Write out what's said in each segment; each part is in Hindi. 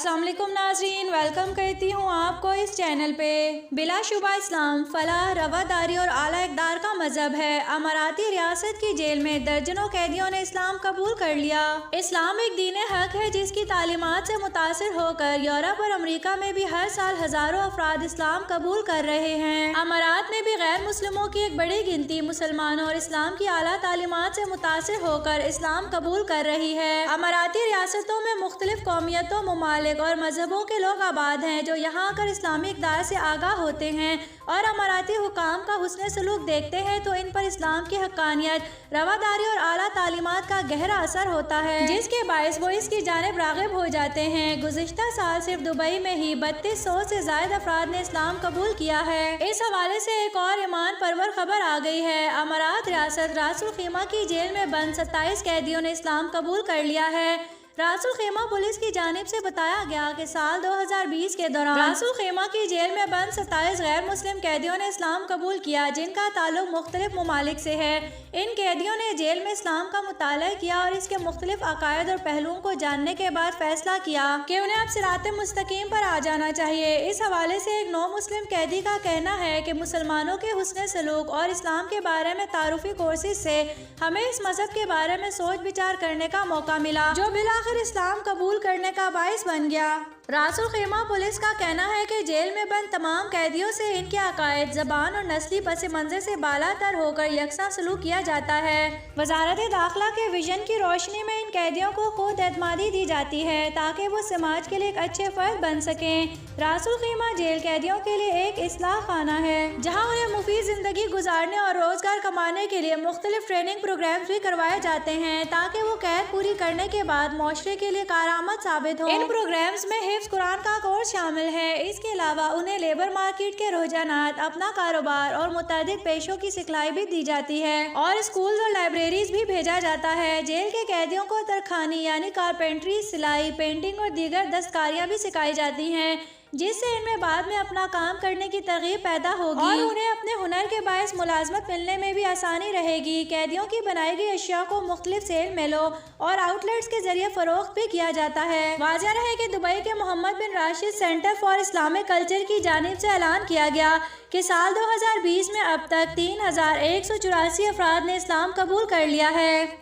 अस्सलाम वालेकुम नाज़रीन, वेलकम करती हूँ आपको इस चैनल पे। बिलाशुबा इस्लाम फलाह, रवादारी और आला इक़दार का मजहब है। अमाराती रियासत की जेल में दर्जनों कैदियों ने इस्लाम कबूल कर लिया। इस्लाम एक दीन हक है जिसकी तालीमात से मुतासिर होकर यूरोप और अमेरिका में भी हर साल हजारों अफराद इस्लाम कबूल कर रहे हैं। अमारात में भी गैर मुस्लिमों की एक बड़ी गिनती मुसलमानों और इस्लाम की आला तालीमात से मुतासिर होकर इस्लाम कबूल कर रही है। अमाराती रियासतों में मुख्तलिफ कौमियतों, ममालिक और मजहबों के लोग आबाद हैं जो यहाँ आकर इस्लामी इक़दार से आगाह होते हैं और अमाराती हुकाम का हुस्न सलूक देखते हैं तो इन पर इस्लाम की हक्कानियत, रवादारी और आला तालीमात का गहरा असर होता है, जिसके बायस वो इसकी जानिब राग़िब हो जाते हैं। गुज़िश्ता साल सिर्फ दुबई में ही 3200 से ज़ायद अफराद ने इस्लाम कबूल किया है। इस हवाले से एक और ईमान परवर खबर आ गई है। अमारात रियासत रास उल खीमा की जेल में बंद 27 कैदियों ने इस्लाम कबूल कर लिया है। रास उल खीमा पुलिस की जानिब से बताया गया कि साल 2020 के दौरान रास उल खीमा की जेल में बंद 27 गैर मुस्लिम कैदियों ने इस्लाम कबूल किया, जिनका ताल्लुक मुख्तलिफ ममालिक से है। इन कैदियों ने जेल में इस्लाम का मुताला किया और इसके मुख्तलिफ अकायद और पहलुओं को जानने के बाद फैसला किया कि उन्हें अब सिराते मुस्तकीम पर आ जाना चाहिए। इस हवाले से एक नौ मुस्लिम कैदी का कहना है कि मुसलमानों के हुस्न सलूक और इस्लाम के बारे में तारुफी कोर्सेज से हमें इस मजहब के बारे में सोच विचार करने का मौका मिला, जो बिलाखिर इस्लाम कबूल करने का बाइस बन गया। रास उल खीमा पुलिस का कहना है कि जेल में बंद तमाम कैदियों से इनके अकायद, ज़बान और नस्ली पस मंज़र से बालातर होकर यकसा सलूक किया जाता है। वजारत दाखिला के विजन की रोशनी में इन कैदियों को खुद एतमादी दी जाती है ताकि वो समाज के लिए एक अच्छे फर्द बन सकें। रास उल खीमा जेल कैदियों के लिए एक इस्लाह खाना है जहाँ उन्हें मुफीद जिंदगी गुजारने और रोजगार कमाने के लिए मुख्तलिफ ट्रेनिंग प्रोग्राम्स भी करवाए जाते हैं ताकि वो कैद पूरी करने के बाद मुआशरे के लिए कारआमद साबित हो। इन प्रोग्राम्स में हिफ्ज़ कुरान का कोर्स शामिल है। इसके अलावा उन्हें लेबर मार्केट के रुझानात, अपना कारोबार और मुतअद्दिद पेशों की सिखलाई भी दी जाती है और स्कूल और लाइब्रेरीज भी भेजा जाता है। जेल के कैदियों को तरखानी यानी कारपेंट्री, सिलाई, पेंटिंग और दीगर दस्तकारियाँ भी सिखाई जाती हैं, जिससे इनमें बाद में अपना काम करने की तरगीब पैदा होगी और उन्हें अपने हुनर के बायस मुलाजमत मिलने में भी आसानी रहेगी। कैदियों की बनाई गई अशिया को मुख्तलिफ सेल मेलों और आउटलेट्स के जरिए फरोख्त भी किया जाता है। वाज़ेह रहे कि दुबई के Mohammed bin Rashid Centre for Islamic Culture की जानिब से ऐलान किया गया कि साल 2020 में अब तक 3184 अफराद ने इस्लाम कबूल कर लिया है,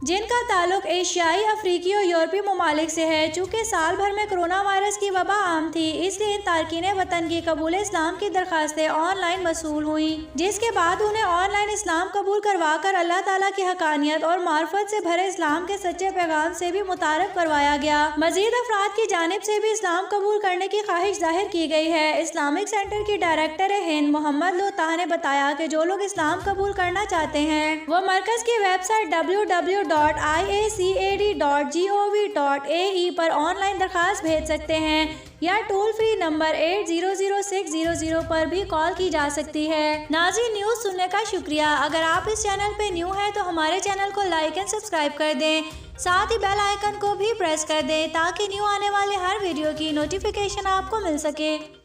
जिनका ताल्लुक एशियाई, अफ्रीकी और यूरोपीय ममालिक से है। चूँकि साल भर में कोरोना वायरस की वबा आम थी, इसलिए इन तारकीन वतन की कबूल इस्लाम की दरखास्तें ऑनलाइन वसूल हुई, जिसके बाद उन्हें ऑनलाइन इस्लाम कबूल करवा कर अल्लाह ताला की हकानियत और मार्फत से भरे इस्लाम के सच्चे पैगाम से भी मुतारफ करवाया गया। मजीद अफराद की जानिब से भी इस्लाम कबूल करने की ख्वाहिश जाहिर की गई है। इस्लामिक सेंटर की डायरेक्टर हिंद मोहम्मद लुताह ने बताया कि जो लोग इस्लाम कबूल करना चाहते हैं वो मरकज़ की वेबसाइट www.iacad.gov.ae पर ऑनलाइन दरखास्त भेज सकते हैं या टोल फ्री नंबर 800600 पर भी कॉल की जा सकती है। नाज़रीन, न्यूज़ सुनने का शुक्रिया। अगर आप इस चैनल पे न्यू हैं तो हमारे चैनल को लाइक एंड सब्सक्राइब कर दें, साथ ही बेल आइकन को भी प्रेस कर दें ताकि न्यू आने वाले हर वीडियो की नोटिफिकेशन आपको मिल सके।